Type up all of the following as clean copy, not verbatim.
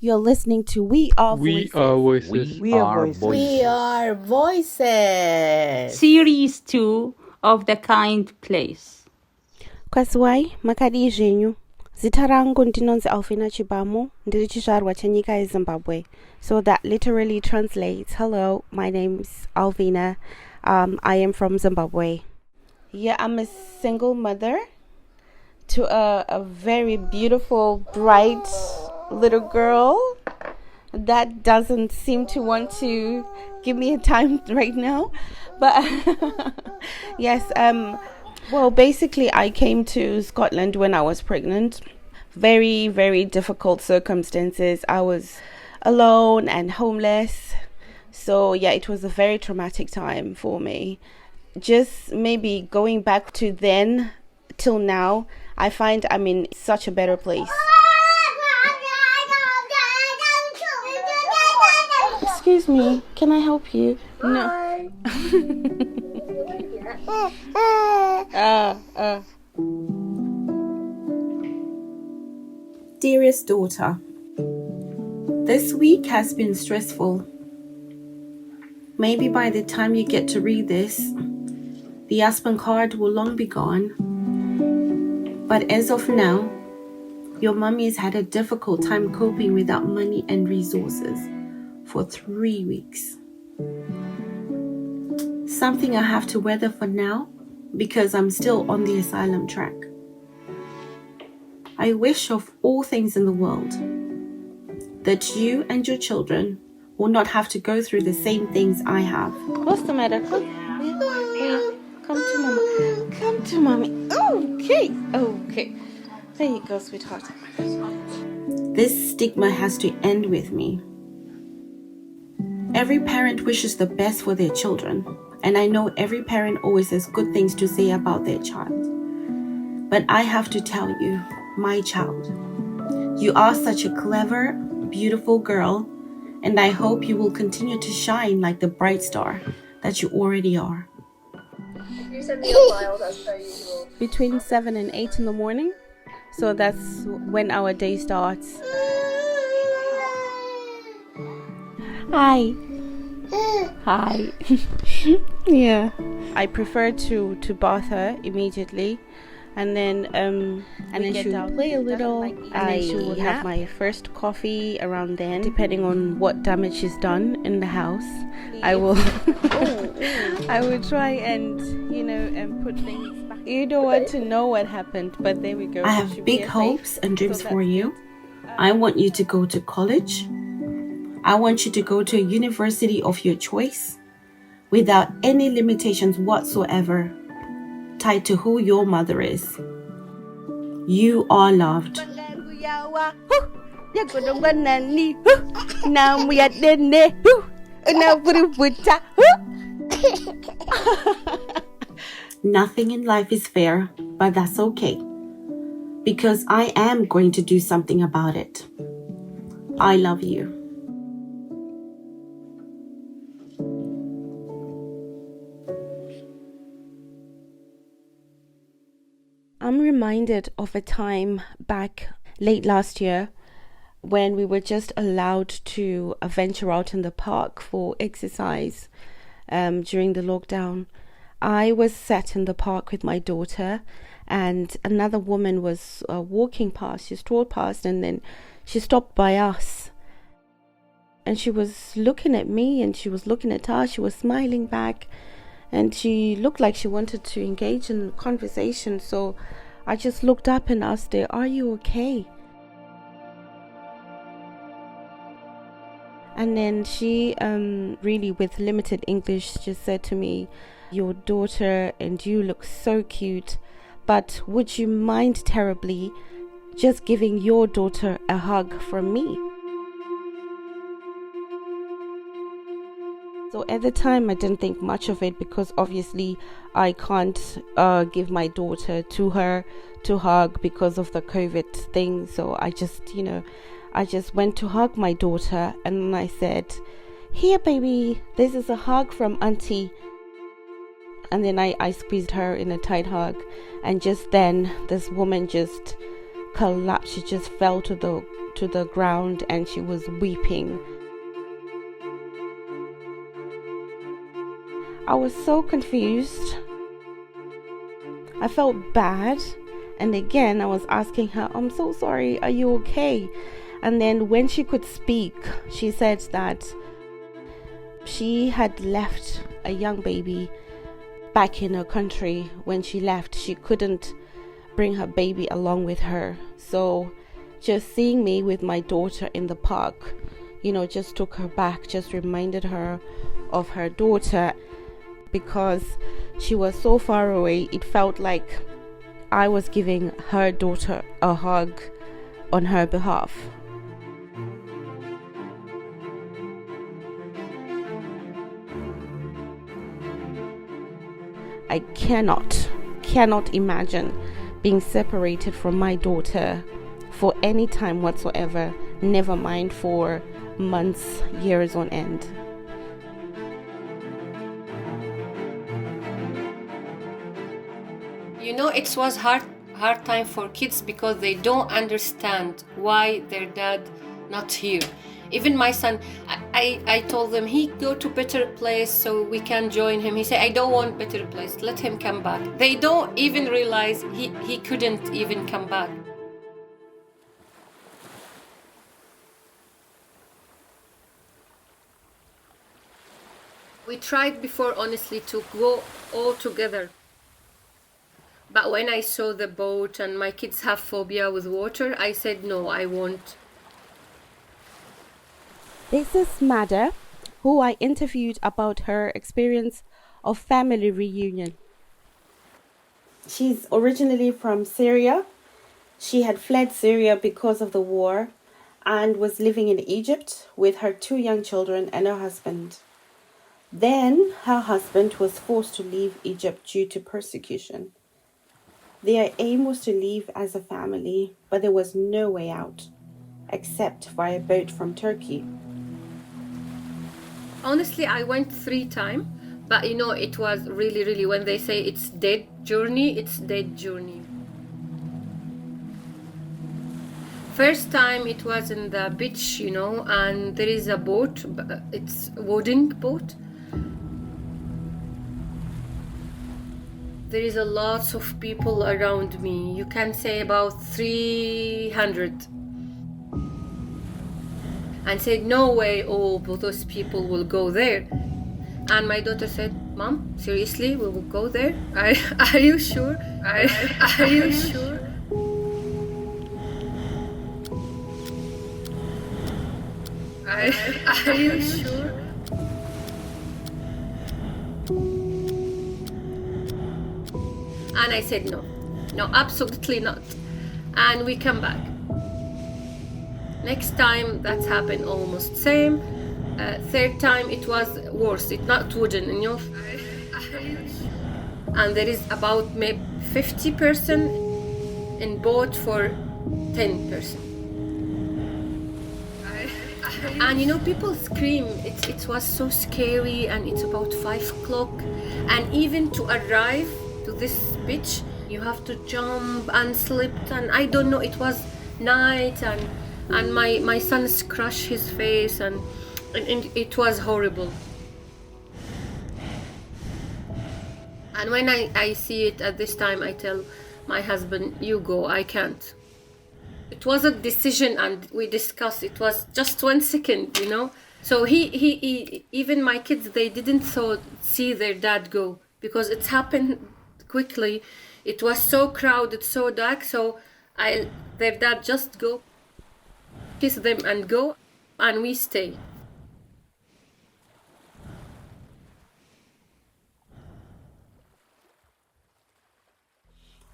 You're listening to We Are We Voices. are voices. We are voices. We are voices. Series 2 of The Kind Place. Kwasiwai makadi zhenyu. Zita rangu ndinonzi Alvina Chibhamu, ndiri chizvarwa chenyika yeZimbabwe. So that literally translates, hello, my name's Alvina. I am from Zimbabwe. Yeah, I'm a single mother to a very beautiful, bright little girl that doesn't seem to want to give me a time right now. But yes, well, basically I came to Scotland when I was pregnant. Very, very difficult circumstances. I was alone and homeless. So yeah, it was a very traumatic time for me. Just maybe going back to then till now, I find I'm in such a better place. Excuse me, can I help you? No. Dearest daughter, this week has been stressful. Maybe by the time you get to read this, the Aspen card will long be gone. But as of now, your mummy has had a difficult time coping without money and resources for 3 weeks. Something I have to weather for now because I'm still on the asylum track. I wish of all things in the world that you and your children will not have to go through the same things I have. What's the matter? Come to mama. Come to mommy. Okay. There you go, sweetheart. This stigma has to end with me. Every parent wishes the best for their children, and I know every parent always has good things to say about their child. But I have to tell you, my child, you are such a clever, beautiful girl, and I hope you will continue to shine like the bright star that you already are. You send me a file as per usual. Between 7 and 8 in the morning. So that's when our day starts. Hi. Yeah. I prefer to bath her immediately, and then she will play a little, and then she will have my first coffee around then, depending on what damage she's done in the house. I will try and put things back. You don't want to know what happened, but there we go. I have big hopes and dreams for you. I want you to go to college. I want you to go to a university of your choice without any limitations whatsoever tied to who your mother is. You are loved. Nothing in life is fair, but that's okay, because I am going to do something about it. I love you. I'm reminded of a time back late last year when we were just allowed to venture out in the park for exercise during the lockdown. I was sat in the park with my daughter, and another woman was walking past. She strolled past, and then she stopped by us. And she was looking at me, and she was looking at us. She was smiling back, and she looked like she wanted to engage in conversation. So I just looked up and asked her, "Are you okay?" And then she, really with limited English, just said to me, "Your daughter and you look so cute, but would you mind terribly just giving your daughter a hug from me?" So at the time, I didn't think much of it because obviously I can't give my daughter to her to hug because of the COVID thing. So I just went to hug my daughter, and I said, "Here, baby, this is a hug from Auntie." And then I squeezed her in a tight hug, and just then this woman just collapsed. She just fell to the ground and she was weeping. I was so confused. I felt bad. And again, I was asking her, I'm so sorry, are you okay? And then when she could speak, she said that she had left a young baby back in her country. When she left, she couldn't bring her baby along with her. So just seeing me with my daughter in the park, just took her back, just reminded her of her daughter. Because she was so far away, it felt like I was giving her daughter a hug on her behalf. I cannot imagine being separated from my daughter for any time whatsoever, never mind for months, years on end. It was hard time for kids because they don't understand why their dad not here. Even my son, I told them he go to better place so we can join him. He said, I don't want better place, let him come back. They don't even realize he couldn't even come back. We tried before, honestly, to go all together. But when I saw the boat and my kids have phobia with water, I said, no, I won't. This is Mada, who I interviewed about her experience of family reunion. She's originally from Syria. She had fled Syria because of the war and was living in Egypt with her 2 young children and her husband. Then her husband was forced to leave Egypt due to persecution. Their aim was to leave as a family, but there was no way out, except via boat from Turkey. Honestly, I went 3 times, but it was really, really, when they say it's dead journey, it's dead journey. First time it was in the beach, and there is a boat, it's a wooden boat. There is a lot of people around me. You can say about 300. And said, no way all those people will go there. And my daughter said, Mom, seriously, we will go there? Are you sure? Are you sure? Are you sure? And I said, no, absolutely not. And we come back. Next time that's happened, almost same. Third time it was worse. It's not wooden, And there is about maybe 50 person in boat for 10 person. And people scream. It was so scary, and it's about 5 o'clock. And even to arrive to this beach, you have to jump and slip, and I don't know, it was night, and my son crushed his face, and it was horrible. And when I see it at this time, I tell my husband, you go, I can't. It was a decision, and we discussed. It was just 1 second, So he even my kids, they didn't see their dad go, because it's happened quickly. It was so crowded, so dark. So their dad just go, kiss them and go, and we stay.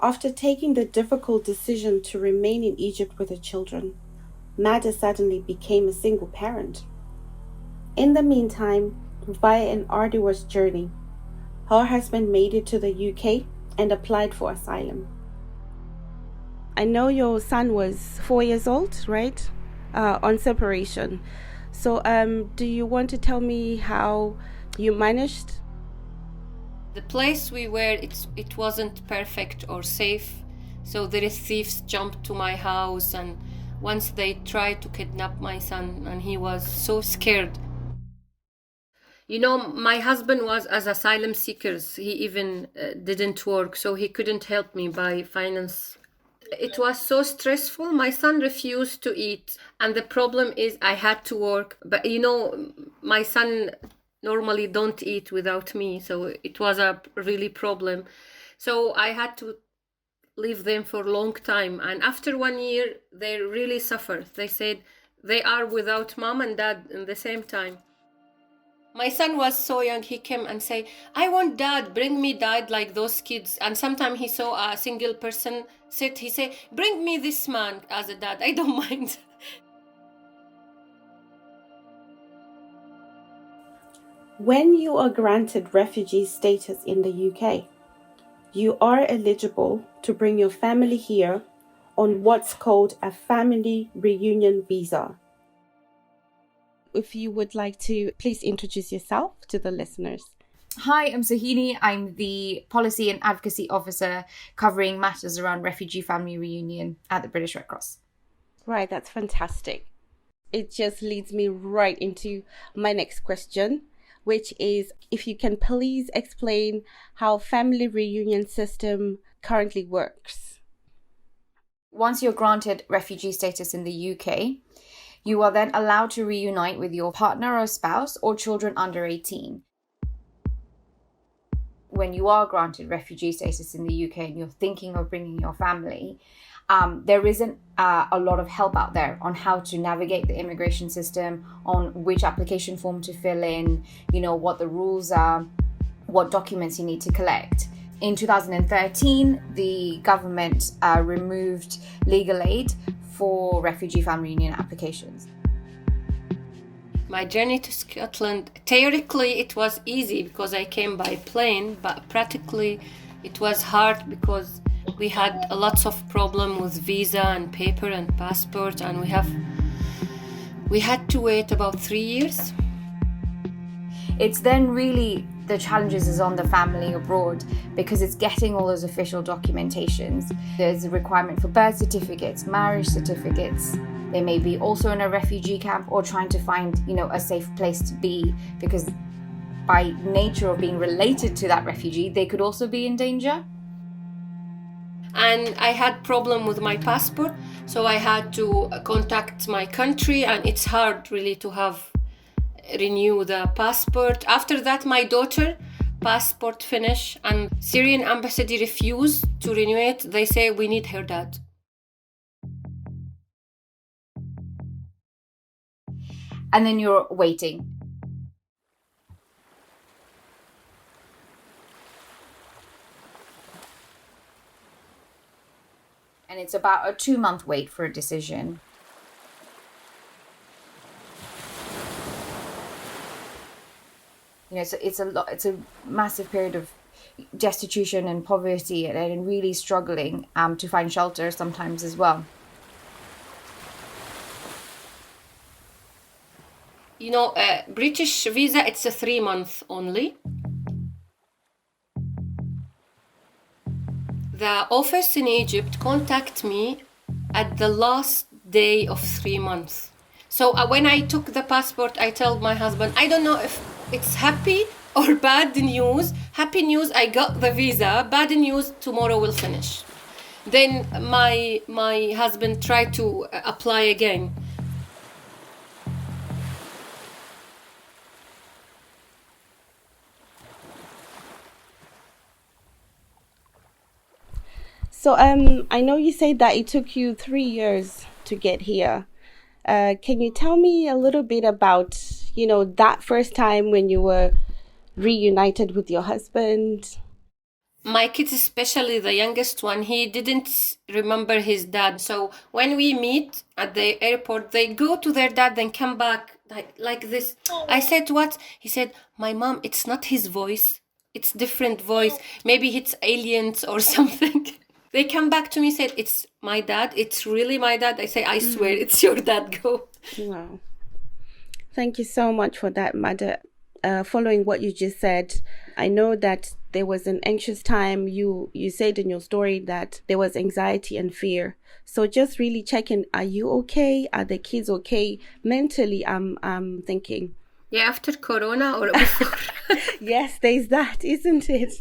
After taking the difficult decision to remain in Egypt with her children, Mada suddenly became a single parent. In the meantime, via an arduous journey, her husband made it to the UK and applied for asylum. I know your son was 4 years old, right? On separation. So do you want to tell me how you managed? The place we were, it wasn't perfect or safe. So the thieves jumped to my house, and once they tried to kidnap my son, and he was so scared. You know, my husband was as asylum seekers. He even didn't work, so he couldn't help me by finance. It was so stressful. My son refused to eat. And the problem is I had to work. But, you know, my son normally don't eat without me. So it was a really problem. So I had to leave them for a long time. And after 1 year, they really suffered. They said they are without mom and dad at the same time. My son was so young, he came and say, I want dad, bring me dad like those kids. And sometimes he saw a single person sit, he say, bring me this man as a dad, I don't mind. When you are granted refugee status in the UK, you are eligible to bring your family here on what's called a family reunion visa. If you would like to please introduce yourself to the listeners. Hi, I'm Sohini. I'm the Policy and Advocacy Officer covering matters around refugee family reunion at the British Red Cross. Right, that's fantastic. It just leads me right into my next question, which is if you can please explain how family reunion system currently works. Once you're granted refugee status in the UK, you are then allowed to reunite with your partner or spouse or children under 18. When you are granted refugee status in the UK and you're thinking of bringing your family, there isn't a lot of help out there on how to navigate the immigration system, on which application form to fill in, you know, what the rules are, what documents you need to collect. In 2013, the government removed legal aid for refugee family reunion applications. My journey to Scotland, theoretically it was easy because I came by plane, but practically it was hard because we had lots of problem with visa and paper and passport, and we had to wait about 3 years. It's then really the challenges is on the family abroad because it's getting all those official documentations. There's a requirement for birth certificates, marriage certificates. They may be also in a refugee camp or trying to find, you know, a safe place to be because by nature of being related to that refugee, they could also be in danger. And I had problem with my passport, so I had to contact my country, and it's hard really to renew the passport. After that, my daughter passport finished, and Syrian embassy refused to renew it. They say we need her dad. And then you're waiting. And it's about a 2-month wait for a decision. You know, it's a massive period of destitution and poverty and really struggling to find shelter sometimes as well. You know, British visa, it's a 3 month only. The office in Egypt contact me at the last day of 3 months. So when I took the passport, I told my husband, I don't know if it's happy or bad news. Happy news, I got the visa. Bad news, tomorrow we'll finish. Then my husband tried to apply again. So I know you said that it took you 3 years to get here. Can you tell me a little bit about, you know, that first time when you were reunited with your husband? My kids, especially the youngest one, he didn't remember his dad. So when we meet at the airport, they go to their dad, then come back like this. I said, what? He said, my mom, it's not his voice. It's different voice. Maybe it's aliens or something. They come back to me, said, it's my dad. It's really my dad. I say, I swear, it's your dad. Go. Wow. Thank you so much for that, Mada. Following what you just said, I know that there was an anxious time. You said in your story that there was anxiety and fear. So just really checking, are you okay? Are the kids okay? Mentally, I'm thinking. Yeah, after Corona or before. Yes, there's that, isn't it?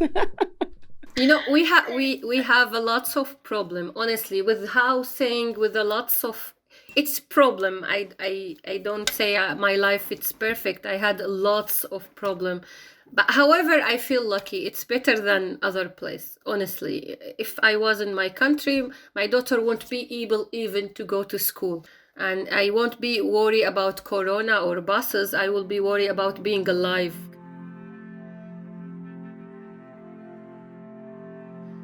You know, we have a lots of problem, honestly, with housing, with a lots of, it's problem. I don't say my life it's perfect. I had lots of problem, but however, I feel lucky. It's better than other place, honestly. If I was in my country, my daughter won't be able even to go to school, and I won't be worried about Corona or buses. I will be worried about being alive.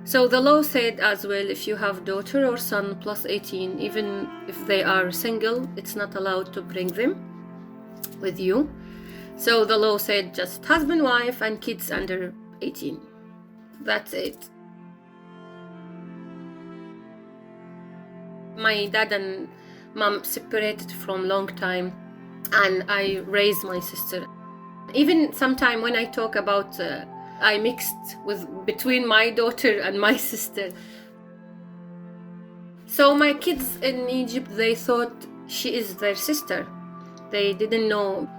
So the law said as well, if you have daughter or son plus 18, even if they are single, it's not allowed to bring them with you. So the law said just husband, wife, and kids under 18. That's it. My dad and mom separated from long time, and I raised my sister. Even sometime when I talk about I mixed between my daughter and my sister. So my kids in Egypt, they thought she is their sister. They didn't know.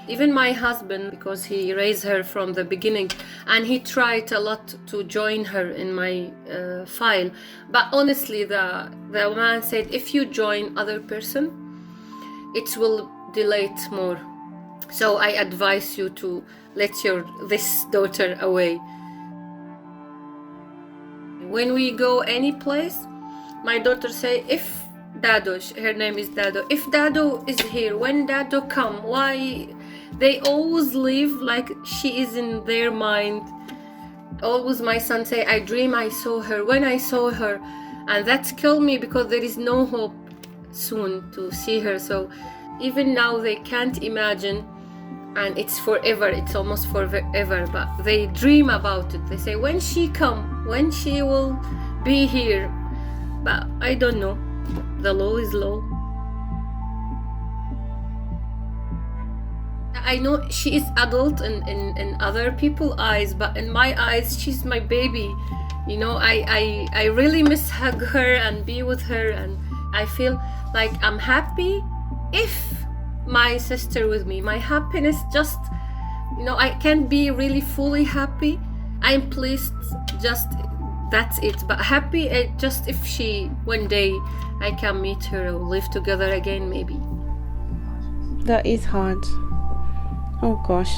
Even my husband, because he raised her from the beginning, and he tried a lot to join her in my file. But honestly, the man said, if you join other person, it will delay it more. So I advise you to let this daughter away. When we go any place, my daughter say, if Dado, her name is Dado, if Dado is here, when Dado come, why? They always live like she is in their mind. Always my son say, I dream I saw her, when I saw her, and that killed me because there is no hope soon to see her. So even now they can't imagine. And it's forever, it's almost forever, but they dream about it. They say, when she come, when she will be here. But I don't know. The law is law. I know she is adult in other people's eyes, but in my eyes, she's my baby. You know, I really miss hug her and be with her, and I feel like I'm happy if my sister with me. My happiness just, you know, I can't be really fully happy. I'm pleased, just that's it. But happy, just if she one day I can meet her or live together again, maybe. That is hard. Oh gosh.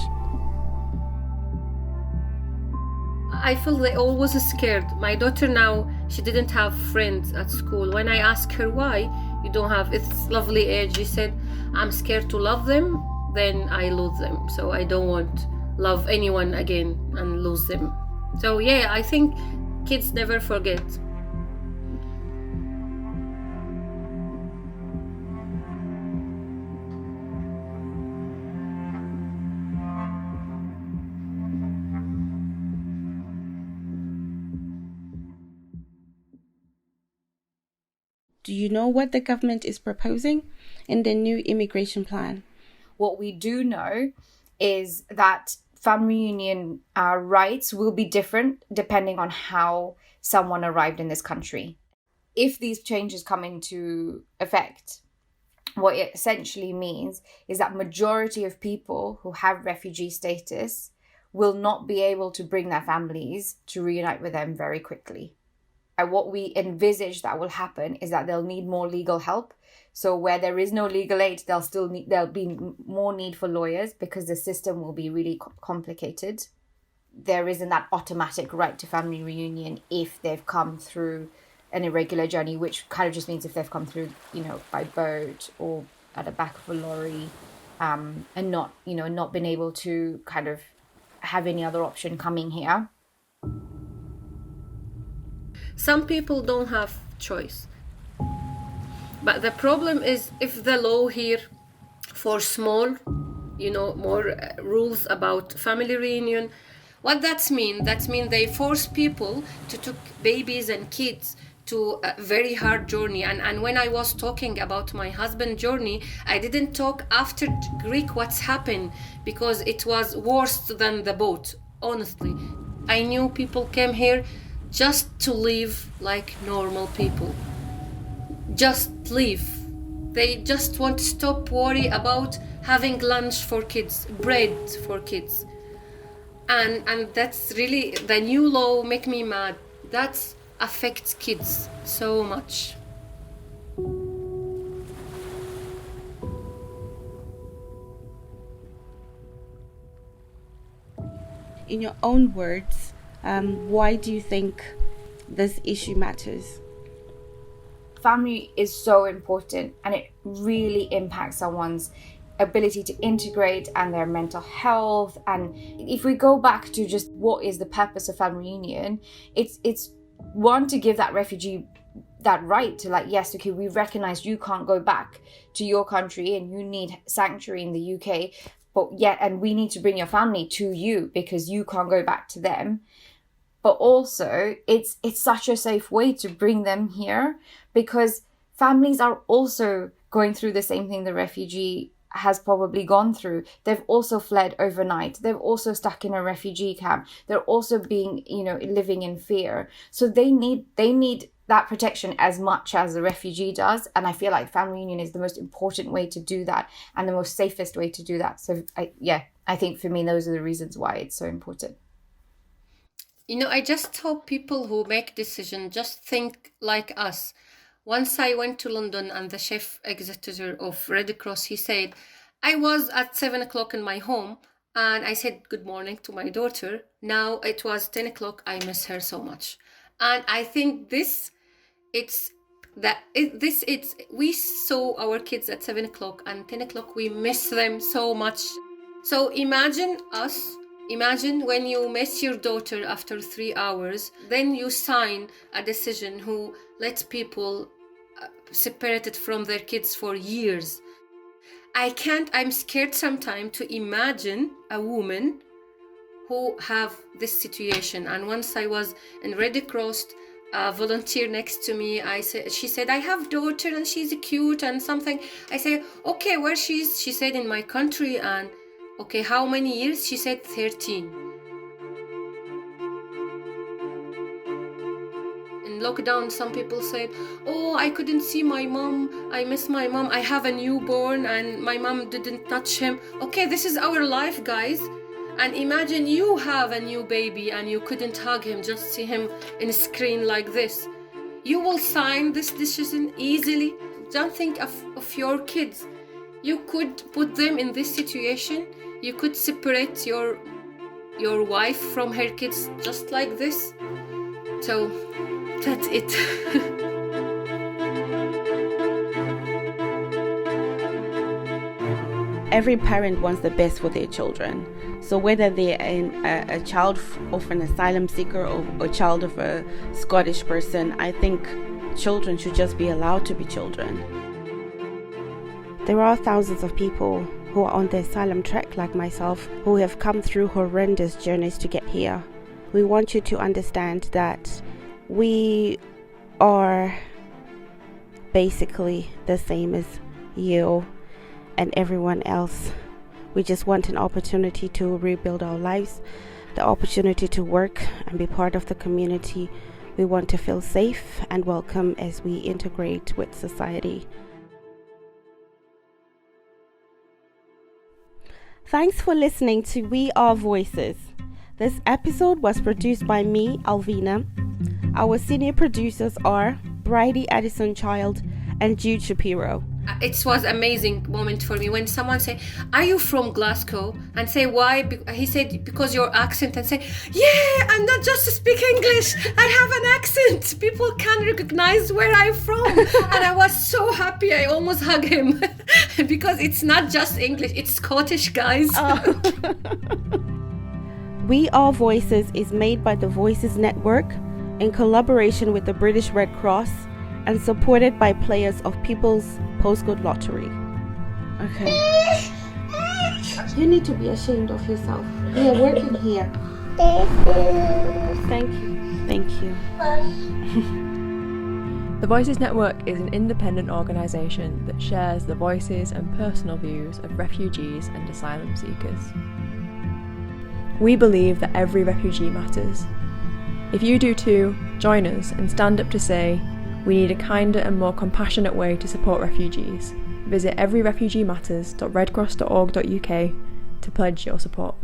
I feel they always scared. My daughter now, she didn't have friends at school. When I ask her why you don't have, it's lovely age, she said, I'm scared to love them, then I lose them. So I don't want love anyone again and lose them. So yeah, I think kids never forget. Do you know what the government is proposing in the new immigration plan? What we do know is that family reunion rights will be different depending on how someone arrived in this country. If these changes come into effect, what it essentially means is that majority of people who have refugee status will not be able to bring their families to reunite with them very quickly. And what we envisage that will happen is that they'll need more legal help. So where there is no legal aid, there'll be more need for lawyers because the system will be really complicated. There isn't that automatic right to family reunion if they've come through an irregular journey, which kind of just means if they've come through, you know, by boat or at the back of a lorry, and not been able to kind of have any other option coming here. Some people don't have choice. But the problem is if the law here for small, more rules about family reunion, what that mean? That means they force people to take babies and kids to a very hard journey. And when I was talking about my husband's journey, I didn't talk after Greek what's happened because it was worse than the boat, honestly. I knew people came here just to live like normal people. Just live. They just want to stop worry about having lunch for kids, bread for kids. And that's really, the new law make me mad. That affects kids so much. In your own words, why do you think this issue matters? Family is so important, and it really impacts someone's ability to integrate and their mental health. And if we go back to just what is the purpose of family reunion, it's one, to give that refugee that right to, like, yes, okay, we recognize you can't go back to your country and you need sanctuary in the UK, but yet, and we need to bring your family to you because you can't go back to them. But also, it's such a safe way to bring them here, because families are also going through the same thing the refugee has probably gone through. They've also fled overnight. They've also stuck in a refugee camp. They're also being, living in fear. So they need that protection as much as the refugee does. And I feel like family union is the most important way to do that and the most safest way to do that. So I think for me, those are the reasons why it's so important. I just hope people who make decisions just think like us. Once I went to London, and the chief executive of Red Cross, he said, I was at 7 o'clock in my home and I said good morning to my daughter. Now it was 10 o'clock. I miss her so much. And I think we saw our kids at 7 o'clock and 10 o'clock. We miss them so much. So imagine when you miss your daughter after 3 hours, then you sign a decision who lets people separated from their kids for years. I'm scared sometimes to imagine a woman who have this situation. And once I was in Red Cross, a volunteer next to me, she said, I have daughter and she's cute and something. I say, okay, where she said, in my country. And okay, how many years? She said 13. In lockdown, some people said, oh, I couldn't see my mom. I miss my mom. I have a newborn and my mom didn't touch him. Okay, this is our life, guys. And imagine you have a new baby and you couldn't hug him, just see him in a screen like this. You will sign this decision easily. Don't think of your kids. You could put them in this situation. You could separate your wife from her kids just like this. So that's it. Every parent wants the best for their children. So whether they're a child of an asylum seeker or a child of a Scottish person, I think children should just be allowed to be children. There are thousands of people who are on the asylum track like myself, who have come through horrendous journeys to get here. We want you to understand that we are basically the same as you and everyone else. We just want an opportunity to rebuild our lives, the opportunity to work and be part of the community. We want to feel safe and welcome as we integrate with society. Thanks for listening to We Are Voices. This episode was produced by me, Alvina. Our senior producers are Bridey, Addison-Child, and Jude Shapiro. It was an amazing moment for me when someone said, are you from Glasgow? And say, why? He said, because your accent. And say, yeah, I'm not just speak English. I have an accent. People can recognize where I'm from. And I was so happy. I almost hugged him because it's not just English. It's Scottish, guys. Oh. We Are Voices is made by the Voices Network in collaboration with the British Red Cross and supported by players of People's Postcode Lottery. Okay. You need to be ashamed of yourself. We are working here. Thank you. Thank you. The Voices Network is an independent organisation that shares the voices and personal views of refugees and asylum seekers. We believe that every refugee matters. If you do too, join us and stand up to say, we need a kinder and more compassionate way to support refugees. Visit everyrefugeematters.redcross.org.uk to pledge your support.